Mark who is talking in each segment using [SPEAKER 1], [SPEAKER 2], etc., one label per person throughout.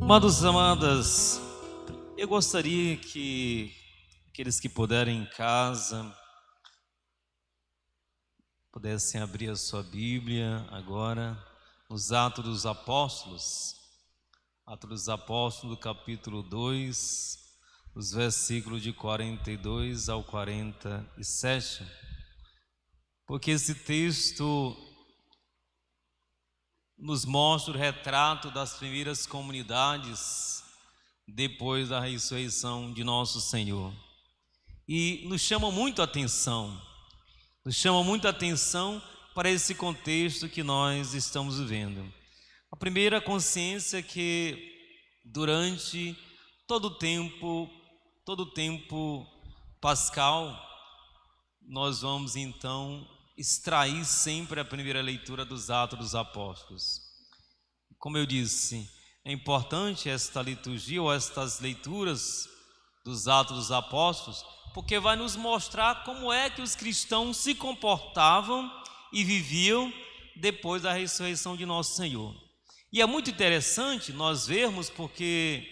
[SPEAKER 1] Amados, amadas, eu gostaria que aqueles que puderem em casa pudessem abrir a sua Bíblia agora nos Atos dos Apóstolos, capítulo 2, os versículos de 42 ao 47, porque esse texto nos mostra o retrato das primeiras comunidades depois da ressurreição de nosso Senhor. E nos chama muito a atenção para esse contexto que nós estamos vivendo. A primeira consciência é que durante todo o tempo pascal, nós vamos então extrair sempre a primeira leitura dos Atos dos Apóstolos. Como eu disse, é importante esta liturgia ou estas leituras dos Atos dos Apóstolos, porque vai nos mostrar como é que os cristãos se comportavam e viviam depois da ressurreição de nosso Senhor. E é muito interessante nós vermos, porque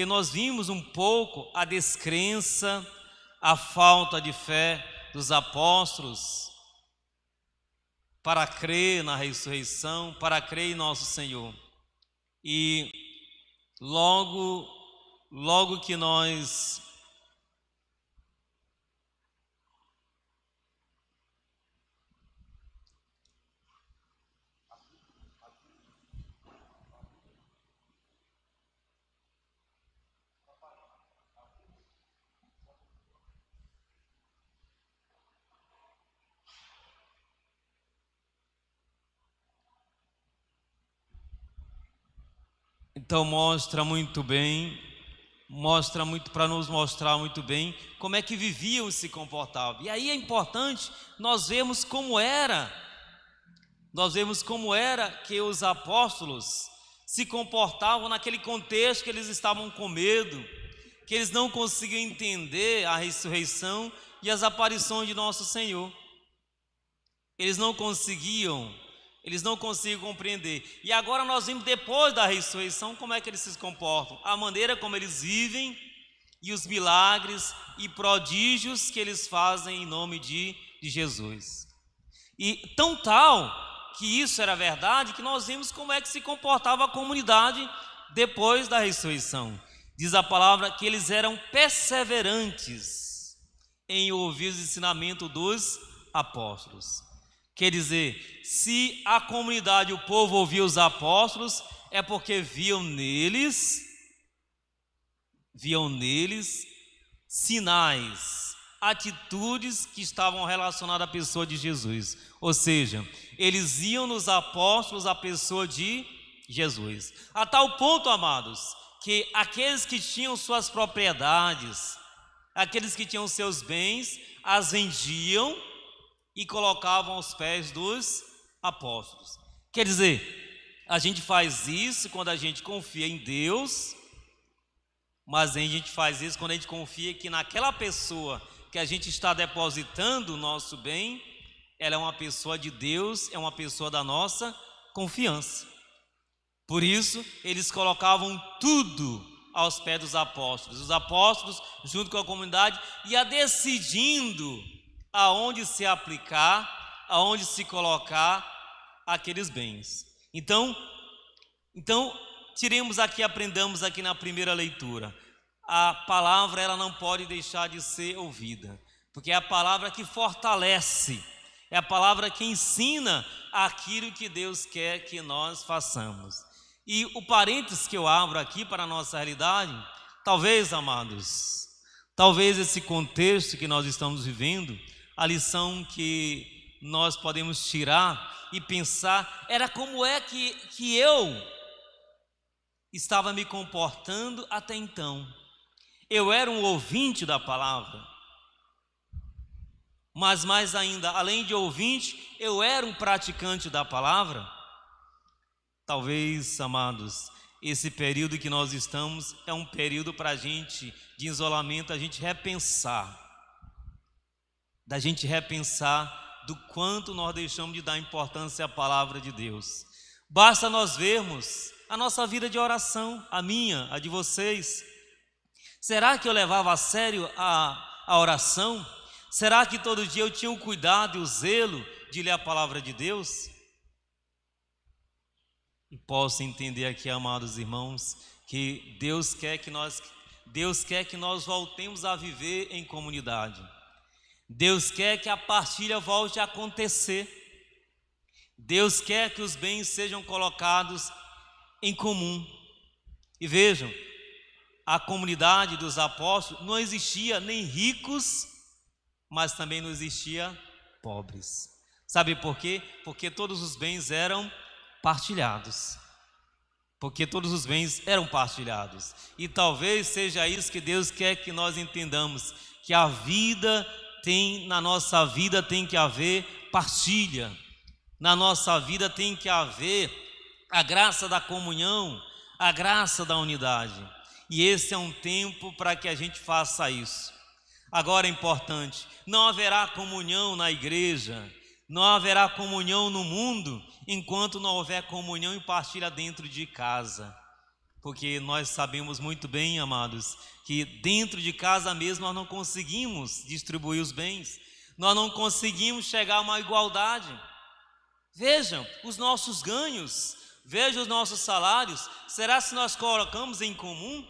[SPEAKER 1] nós vimos um pouco a descrença, a falta de fé dos apóstolos para crer na ressurreição, para crer em nosso Senhor. E logo que nós então mostra muito para nos mostrar muito bem como é que viviam e se comportavam. E aí é importante nós vermos como era que os apóstolos se comportavam naquele contexto que eles estavam com medo, que eles não conseguiam entender a ressurreição e as aparições de nosso Senhor. Eles não conseguiam compreender. E agora nós vimos, depois da ressurreição, como é que eles se comportam, a maneira como eles vivem e os milagres e prodígios que eles fazem em nome de Jesus. E tão tal que isso era verdade, que nós vimos como é que se comportava a comunidade depois da ressurreição. Diz a palavra que eles eram perseverantes em ouvir os ensinamentos dos apóstolos. Quer dizer, se a comunidade, o povo ouvia os apóstolos, é porque viam neles sinais, atitudes que estavam relacionadas à pessoa de Jesus. Ou seja, eles iam nos apóstolos a pessoa de Jesus. A tal ponto, amados, que aqueles que tinham suas propriedades, aqueles que tinham seus bens, as vendiam e colocavam aos pés dos apóstolos. Quer dizer, a gente faz isso quando a gente confia em Deus, mas a gente faz isso quando a gente confia que naquela pessoa que a gente está depositando o nosso bem, ela é uma pessoa de Deus, é uma pessoa da nossa confiança. Por isso, eles colocavam tudo aos pés dos apóstolos. Os apóstolos, junto com a comunidade, ia decidindo aonde se aplicar, aonde se colocar aqueles bens. Então aprendamos aqui na primeira leitura, a palavra ela não pode deixar de ser ouvida, porque é a palavra que fortalece, é a palavra que ensina aquilo que Deus quer que nós façamos. E o parênteses que eu abro aqui para a nossa realidade, talvez, amados, esse contexto que nós estamos vivendo, a lição que nós podemos tirar e pensar era como é que eu estava me comportando até então. Eu era um ouvinte da palavra, mas mais ainda, além de ouvinte, eu era um praticante da palavra. Talvez, amados, esse período que nós estamos é um período para a gente, de isolamento, a gente repensar, do quanto nós deixamos de dar importância à palavra de Deus. Basta nós vermos a nossa vida de oração, a minha, a de vocês. Será que eu levava a sério a oração? Será que todo dia eu tinha o cuidado e o zelo de ler a palavra de Deus? E posso entender aqui, amados irmãos, que Deus quer que nós voltemos a viver em comunidade. Deus quer que a partilha volte a acontecer. Deus quer que os bens sejam colocados em comum. E vejam, a comunidade dos apóstolos não existia nem ricos, mas também não existia pobres. Sabe por quê? Porque todos os bens eram partilhados. Porque todos os bens eram partilhados. E talvez seja isso que Deus quer que nós entendamos, que na nossa vida tem que haver partilha. Na nossa vida tem que haver a graça da comunhão, a graça da unidade. E esse é um tempo para que a gente faça isso. Agora é importante, não haverá comunhão na igreja, não haverá comunhão no mundo, enquanto não houver comunhão e partilha dentro de casa. Porque nós sabemos muito bem, amados, que dentro de casa mesmo nós não conseguimos distribuir os bens, nós não conseguimos chegar a uma igualdade. Vejam os nossos ganhos, vejam os nossos salários, será se nós colocamos em comum?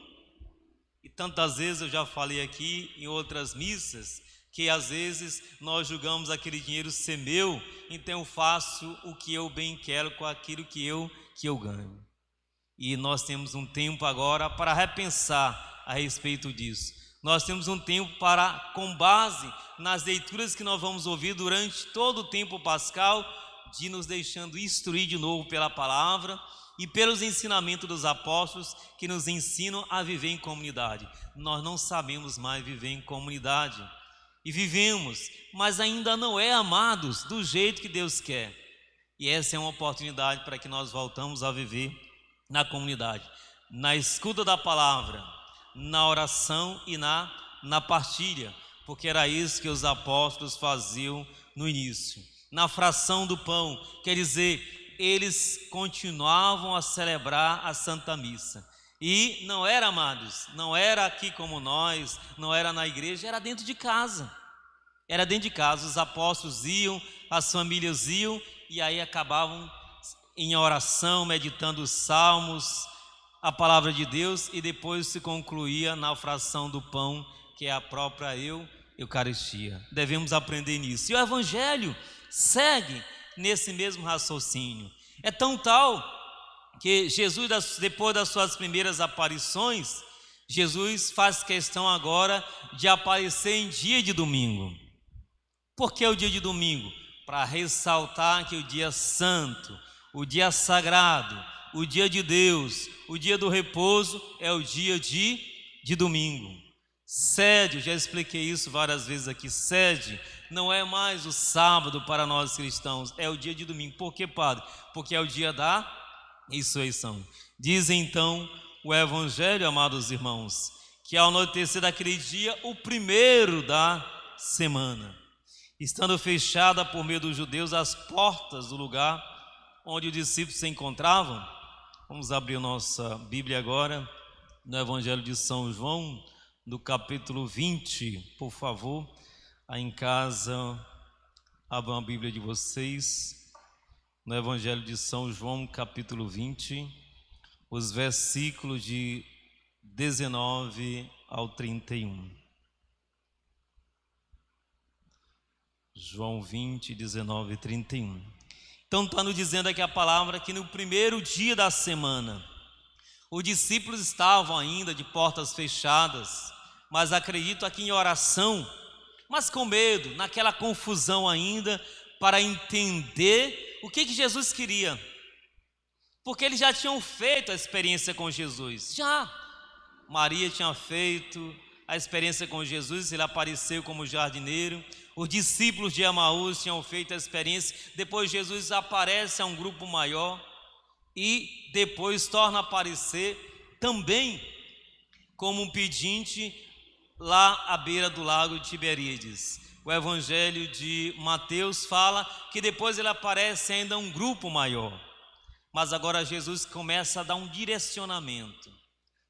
[SPEAKER 1] E tantas vezes eu já falei aqui em outras missas, que às vezes nós julgamos aquele dinheiro ser meu, então eu faço o que eu bem quero com aquilo que eu ganho. E nós temos um tempo agora para repensar a respeito disso. Nós temos um tempo para, com base nas leituras que nós vamos ouvir durante todo o tempo pascal, de nos deixando instruir de novo pela palavra e pelos ensinamentos dos apóstolos que nos ensinam a viver em comunidade. Nós não sabemos mais viver em comunidade. E vivemos, mas ainda não é, amados, do jeito que Deus quer. E essa é uma oportunidade para que nós voltamos a viver na comunidade, na escuta da palavra, na oração e na partilha, porque era isso que os apóstolos faziam no início. Na fração do pão, quer dizer, eles continuavam a celebrar a Santa Missa. E não era, amados, não era aqui como nós, não era na igreja, era dentro de casa. Era dentro de casa, os apóstolos iam, as famílias iam, e aí acabavam em oração, meditando os salmos, a palavra de Deus, e depois se concluía na fração do pão, que é a própria Eucaristia. Devemos aprender nisso. E o Evangelho segue nesse mesmo raciocínio. É tão tal que Jesus, depois das suas primeiras aparições, Jesus faz questão agora de aparecer em dia de domingo. Por que o dia de domingo? Para ressaltar que o dia santo, o dia sagrado, o dia de Deus, o dia do repouso é o dia de domingo. Sede, eu já expliquei isso várias vezes aqui, sede não é mais o sábado para nós cristãos, é o dia de domingo. Por que, padre? Porque é o dia da ressurreição. Diz então o Evangelho, amados irmãos, que ao anoitecer daquele dia, o primeiro da semana, estando fechada por meio dos judeus as portas do lugar onde os discípulos se encontravam. Vamos abrir nossa Bíblia agora no Evangelho de São João, no capítulo 20, por favor. Aí em casa, abram a Bíblia de vocês, no Evangelho de São João, capítulo 20, os versículos de 19 ao 31. João 20, 19 e 31. Então está nos dizendo aqui a palavra que no primeiro dia da semana, os discípulos estavam ainda de portas fechadas, mas acredito aqui em oração, mas com medo, naquela confusão ainda, para entender o que Jesus queria. Porque eles já tinham feito a experiência com Jesus. Já. Maria tinha feito a experiência com Jesus, ele apareceu como jardineiro. Os discípulos de Emaús tinham feito a experiência. Depois Jesus aparece a um grupo maior e depois torna a aparecer também como um pedinte lá à beira do lago de Tiberíades. O Evangelho de Mateus fala que depois ele aparece ainda a um grupo maior. Mas agora Jesus começa a dar um direcionamento,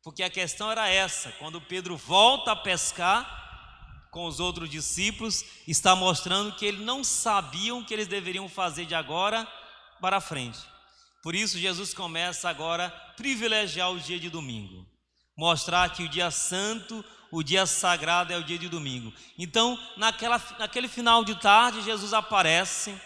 [SPEAKER 1] porque a questão era essa: quando Pedro volta a pescar com os outros discípulos, está mostrando que eles não sabiam o que eles deveriam fazer de agora para frente. Por isso Jesus começa agora a privilegiar o dia de domingo, mostrar que o dia santo, o dia sagrado é o dia de domingo. Então, naquele final de tarde, Jesus aparece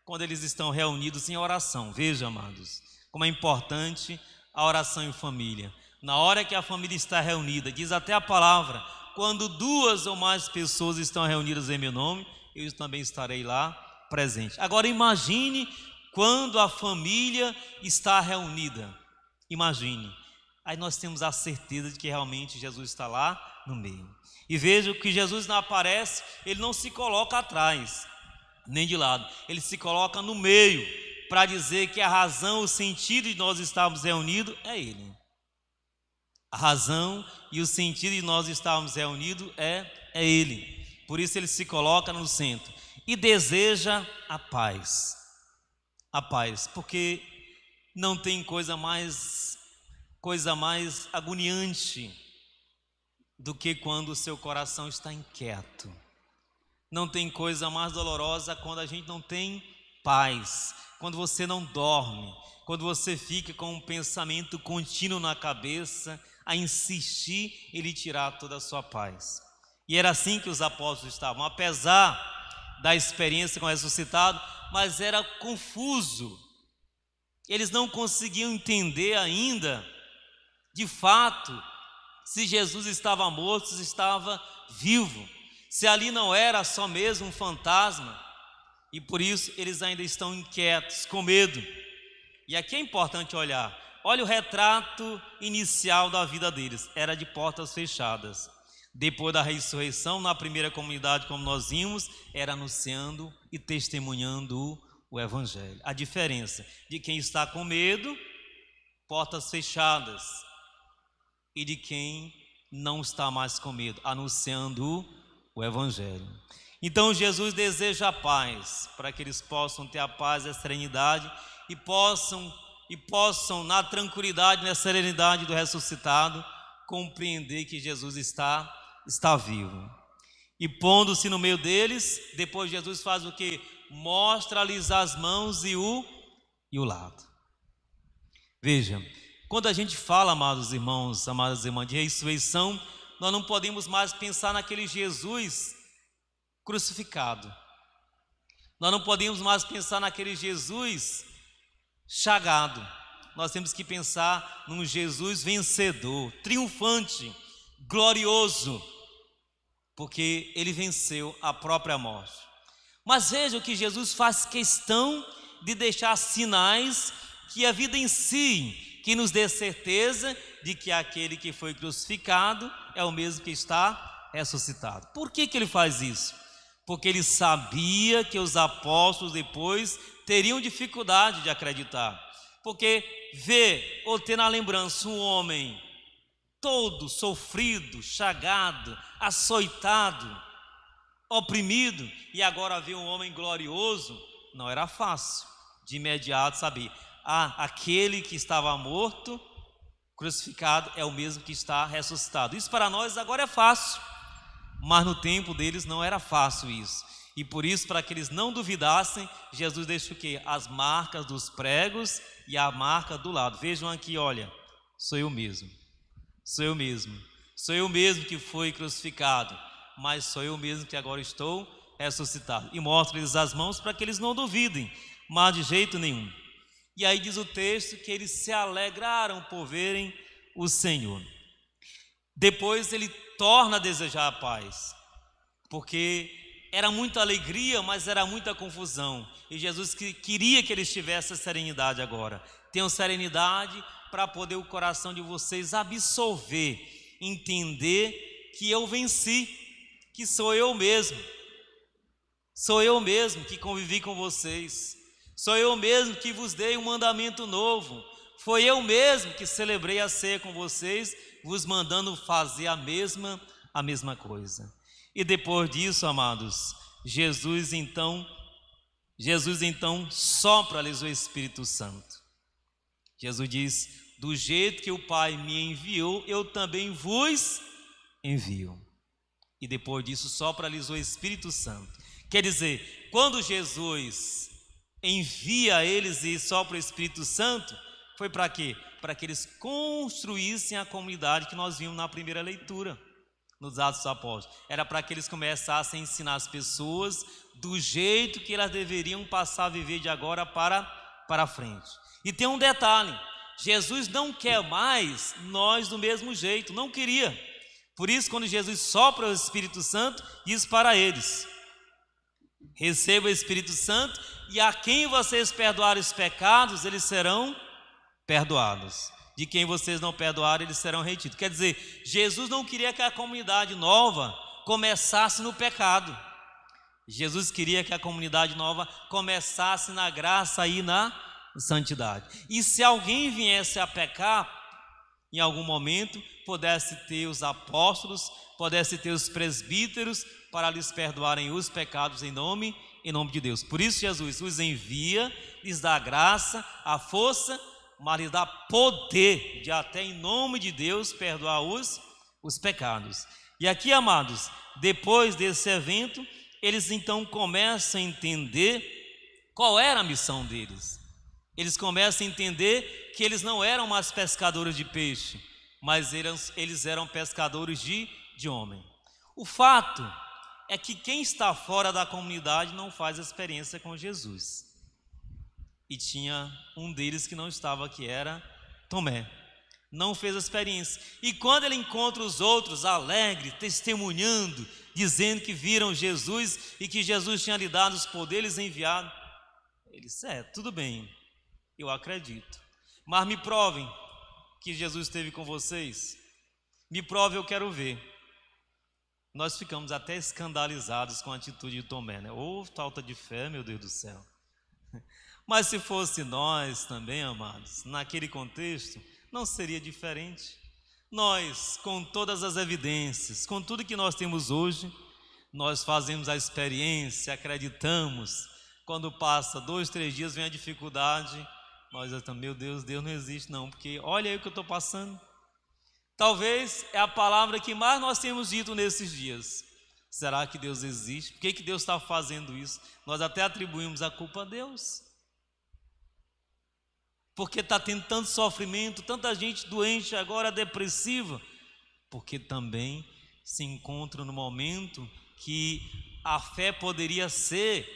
[SPEAKER 1] quando eles estão reunidos em oração. Veja, amados, como é importante a oração em família. Na hora que a família está reunida, diz até a palavra: quando 2 ou mais pessoas estão reunidas em meu nome, eu também estarei lá presente. Agora imagine quando a família está reunida. Imagine. Aí nós temos a certeza de que realmente Jesus está lá no meio. E veja que Jesus não aparece, ele não se coloca atrás, nem de lado. Ele se coloca no meio, para dizer que a razão, o sentido de nós estarmos reunidos é Ele. A razão e o sentido de nós estarmos reunidos é Ele. Por isso ele se coloca no centro e deseja a paz. A paz, porque não tem coisa mais agoniante do que quando o seu coração está inquieto. Não tem coisa mais dolorosa quando a gente não tem paz, quando você não dorme, quando você fica com um pensamento contínuo na cabeça, a insistir em lhe tirar toda a sua paz. E era assim que os apóstolos estavam, apesar da experiência com o ressuscitado, mas era confuso. Eles não conseguiam entender ainda, de fato, se Jesus estava morto, se estava vivo, se ali não era só mesmo um fantasma. E por isso eles ainda estão inquietos, com medo. E aqui é importante olhar. Olha o retrato inicial da vida deles, era de portas fechadas. Depois da ressurreição, na primeira comunidade, como nós vimos, era anunciando e testemunhando o Evangelho. A diferença de quem está com medo, portas fechadas, e de quem não está mais com medo, anunciando o Evangelho. Então Jesus deseja a paz, para que eles possam ter a paz e a serenidade, e possam na tranquilidade, na serenidade do ressuscitado, compreender que Jesus está vivo. E pondo-se no meio deles, depois Jesus faz o que? Mostra-lhes as mãos e o lado. Veja, quando a gente fala, amados irmãos, amadas irmãs, de ressurreição, nós não podemos mais pensar naquele Jesus crucificado. Nós não podemos mais pensar naquele Jesus chagado. Nós temos que pensar num Jesus vencedor, triunfante, glorioso, porque ele venceu a própria morte. Mas veja que Jesus faz questão de deixar sinais que a vida em si, que nos dê certeza de que aquele que foi crucificado é o mesmo que está ressuscitado. Por que ele faz isso? Porque ele sabia que os apóstolos depois teriam dificuldade de acreditar. Porque ver ou ter na lembrança um homem todo sofrido, chagado, açoitado, oprimido, e agora ver um homem glorioso, não era fácil. De imediato saber, aquele que estava morto, crucificado, é o mesmo que está ressuscitado. Isso para nós agora é fácil, mas no tempo deles não era fácil isso. E por isso, para que eles não duvidassem, Jesus deixa o quê? As marcas dos pregos e a marca do lado. Vejam aqui, olha, sou eu mesmo que fui crucificado, mas sou eu mesmo que agora estou ressuscitado. E mostra-lhes as mãos para que eles não duvidem, mas de jeito nenhum. E aí diz o texto que eles se alegraram por verem o Senhor. Depois ele torna a desejar a paz, porque era muita alegria, mas era muita confusão. E Jesus queria que eles tivessem serenidade agora. Tenham serenidade para poder o coração de vocês absorver, entender que eu venci, que sou eu mesmo que convivi com vocês, sou eu mesmo que vos dei um mandamento novo, foi eu mesmo que celebrei a ceia com vocês, vos mandando fazer a mesma coisa. E depois disso, amados, Jesus então sopra-lhes o Espírito Santo. Jesus diz: do jeito que o Pai me enviou, eu também vos envio. E depois disso sopra-lhes o Espírito Santo. Quer dizer, quando Jesus envia eles e sopra o Espírito Santo, foi para quê? Para que eles construíssem a comunidade que nós vimos na primeira leitura, nos Atos dos Apóstolos. Era para que eles começassem a ensinar as pessoas do jeito que elas deveriam passar a viver de agora para frente. E tem um detalhe: Jesus não quer mais nós do mesmo jeito, não queria. Por isso, quando Jesus sopra o Espírito Santo, diz para eles: receba o Espírito Santo, e a quem vocês perdoarem os pecados, eles serão perdoados. De quem vocês não perdoarem, eles serão retidos. Quer dizer, Jesus não queria que a comunidade nova começasse no pecado. Jesus queria que a comunidade nova começasse na graça e na santidade. E se alguém viesse a pecar, em algum momento, pudesse ter os apóstolos, pudesse ter os presbíteros para lhes perdoarem os pecados em nome de Deus. Por isso Jesus os envia, lhes dá a graça, a força, mas lhes dá poder de até em nome de Deus perdoar os pecados. E aqui, amados, depois desse evento, eles então começam a entender qual era a missão deles. Eles começam a entender que eles não eram mais pescadores de peixe, mas eles eram pescadores de homem. O fato é que quem está fora da comunidade não faz experiência com Jesus. E tinha um deles que não estava, que era Tomé. Não fez a experiência. E quando ele encontra os outros alegres, testemunhando, dizendo que viram Jesus e que Jesus tinha lhe dado os poderes enviados, ele disse: tudo bem, eu acredito, mas me provem que Jesus esteve com vocês. Me prove, eu quero ver. Nós ficamos até escandalizados com a atitude de Tomé, né? Ô, falta de fé, meu Deus do céu. Mas se fosse nós também, amados, naquele contexto, não seria diferente. Nós, com todas as evidências, com tudo que nós temos hoje, nós fazemos a experiência, acreditamos. Quando passa 2, 3 dias, vem a dificuldade, nós estamos: meu Deus, Deus não existe não, porque olha aí o que eu estou passando. Talvez é a palavra que mais nós temos dito nesses dias. Será que Deus existe? Por que Deus está fazendo isso? Nós até atribuímos a culpa a Deus. Porque está tendo tanto sofrimento, tanta gente doente agora, depressiva. Porque também se encontra no momento que a fé poderia ser,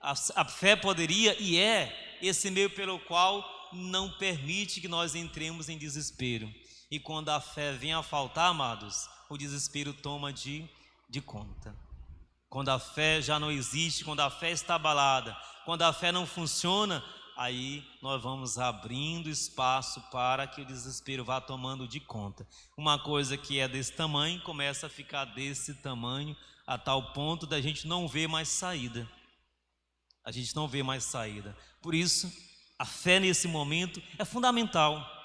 [SPEAKER 1] a fé poderia e é esse meio pelo qual não permite que nós entremos em desespero. E quando a fé vem a faltar, amados, o desespero toma de conta. Quando a fé já não existe, quando a fé está abalada, quando a fé não funciona, aí nós vamos abrindo espaço para que o desespero vá tomando de conta. Uma coisa que é desse tamanho começa a ficar desse tamanho, a tal ponto da gente não ver mais saída. A gente não vê mais saída. Por isso, a fé nesse momento é fundamental.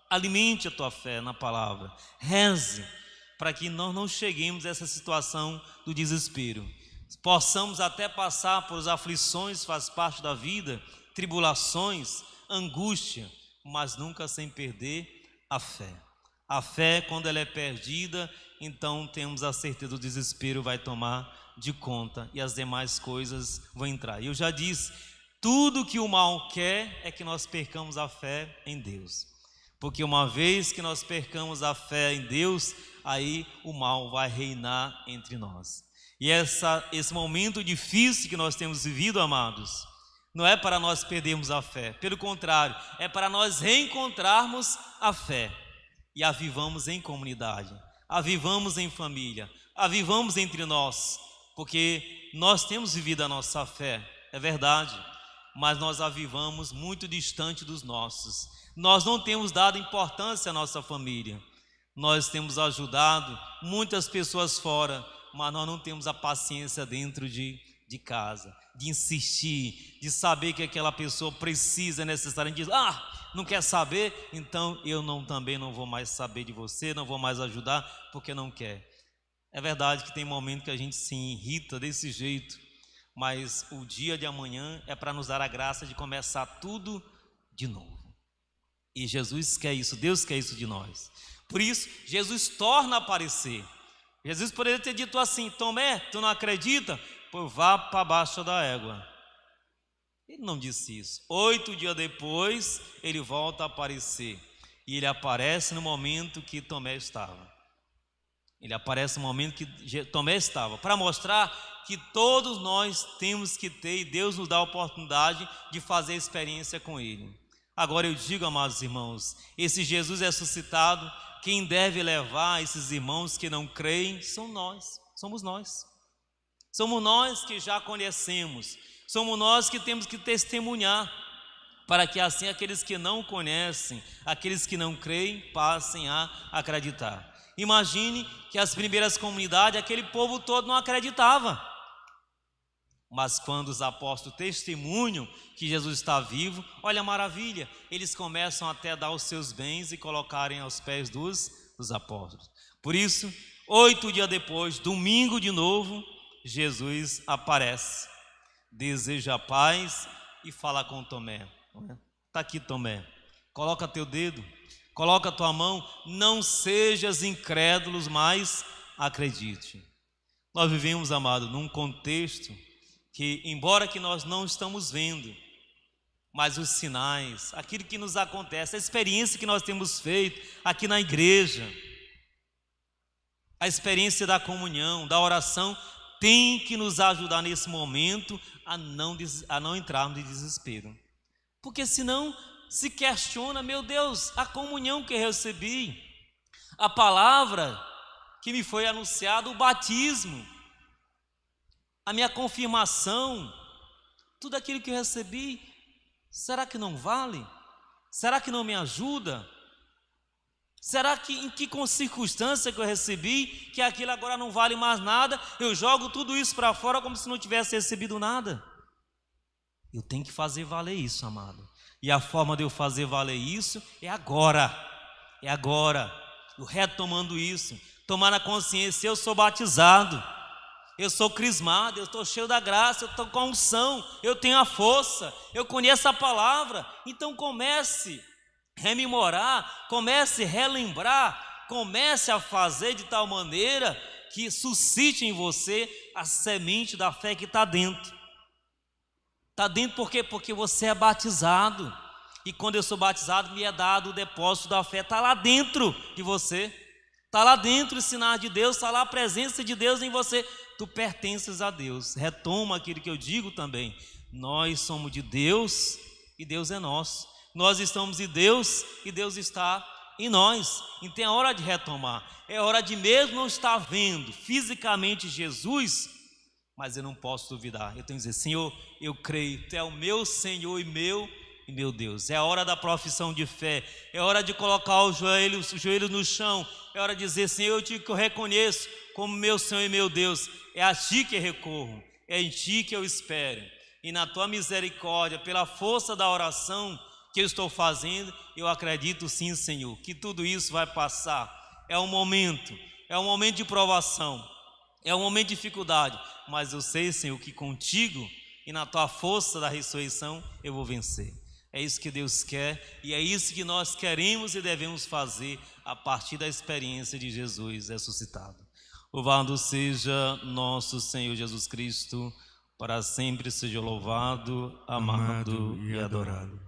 [SPEAKER 1] Alimente a tua fé na palavra. Reze para que nós não cheguemos a essa situação do desespero. Possamos até passar por aflições, faz parte da vida, tribulações, angústia, mas nunca sem perder a fé. A fé, quando ela é perdida, então temos a certeza do desespero vai tomar de conta e as demais coisas vão entrar. Eu já disse, tudo que o mal quer é que nós percamos a fé em Deus. Porque uma vez que nós percamos a fé em Deus, aí o mal vai reinar entre nós. E esse momento difícil que nós temos vivido, amados, não é para nós perdermos a fé. Pelo contrário, é para nós reencontrarmos a fé. E a vivamos em comunidade, a vivamos em família, a vivamos entre nós. Porque nós temos vivido a nossa fé, é verdade, mas nós a vivamos muito distante dos nossos. Nós não temos dado importância à nossa família. Nós temos ajudado muitas pessoas fora, mas nós não temos a paciência dentro de casa, de insistir, de saber que aquela pessoa precisa, é necessário, diz: não quer saber, então eu também não vou mais saber de você, não vou mais ajudar, porque não quer. É verdade que tem momento que a gente se irrita desse jeito, mas o dia de amanhã é para nos dar a graça de começar tudo de novo. E Jesus quer isso, Deus quer isso de nós. Por isso, Jesus torna a aparecer. Jesus poderia ter dito assim: Tomé, tu não acredita? Pois vá para baixo da égua. Ele não disse isso. 8 dias depois, ele volta a aparecer. E ele aparece no momento que Tomé estava. Ele aparece no momento que Tomé estava, para mostrar que todos nós temos que ter, e Deus nos dá a oportunidade de fazer experiência com Ele. Agora eu digo, amados irmãos, esse Jesus ressuscitado, quem deve levar esses irmãos que não creem somos nós. Somos nós que já conhecemos, somos nós que temos que testemunhar, para que assim aqueles que não conhecem, aqueles que não creem, passem a acreditar. Imagine que as primeiras comunidades, aquele povo todo não acreditava. Mas quando os apóstolos testemunham que Jesus está vivo, olha a maravilha, eles começam até a dar os seus bens e colocarem aos pés dos apóstolos. Por isso, 8 dias depois, domingo de novo, Jesus aparece, deseja a paz e fala com Tomé. Está aqui, Tomé, coloca teu dedo, coloca tua mão, não sejas incrédulos, mas acredite. Nós vivemos, amado, num contexto que, embora que nós não estamos vendo, mas os sinais, aquilo que nos acontece, a experiência que nós temos feito aqui na igreja, a experiência da comunhão, da oração, tem que nos ajudar nesse momento a não entrarmos em desespero. Porque senão se questiona: meu Deus, a comunhão que recebi, a palavra que me foi anunciada, o batismo, a minha confirmação, tudo aquilo que eu recebi, será que não vale? Será que não me ajuda? Será que em que circunstância que eu recebi, que aquilo agora não vale mais nada, eu jogo tudo isso para fora como se não tivesse recebido nada? Eu tenho que fazer valer isso, amado. E a forma de eu fazer valer isso é agora. Eu retomando isso, tomar na consciência: eu sou batizado, eu sou crismado, eu estou cheio da graça, eu estou com a unção, eu tenho a força, eu conheço a palavra. Então comece a rememorar, comece a relembrar, comece a fazer de tal maneira que suscite em você a semente da fé que está dentro. Está dentro por quê? Porque você é batizado. E quando eu sou batizado, me é dado o depósito da fé. Está lá dentro de você. Está lá dentro o sinal de Deus. Está lá a presença de Deus em você. Tu pertences a Deus. Retoma aquilo que eu digo também. Nós somos de Deus e Deus é nosso. Nós estamos em Deus e Deus está em nós. Então é hora de retomar. É hora de, mesmo não estar vendo fisicamente Jesus, mas eu não posso duvidar. Eu tenho que dizer: Senhor, eu creio, Tu é o meu Senhor e meu Deus. É a hora da profissão de fé. É hora de colocar os joelhos no chão. É hora de dizer: Senhor, eu reconheço como meu Senhor e meu Deus. É a Ti que recorro, é em Ti que eu espero. E na Tua misericórdia, pela força da oração que eu estou fazendo, eu acredito sim, Senhor, que tudo isso vai passar. É um momento de provação, é um momento de dificuldade, mas eu sei, Senhor, que contigo e na Tua força da ressurreição eu vou vencer. É isso que Deus quer e é isso que nós queremos e devemos fazer a partir da experiência de Jesus ressuscitado. Louvado seja nosso Senhor Jesus Cristo, para sempre seja louvado, amado e adorado.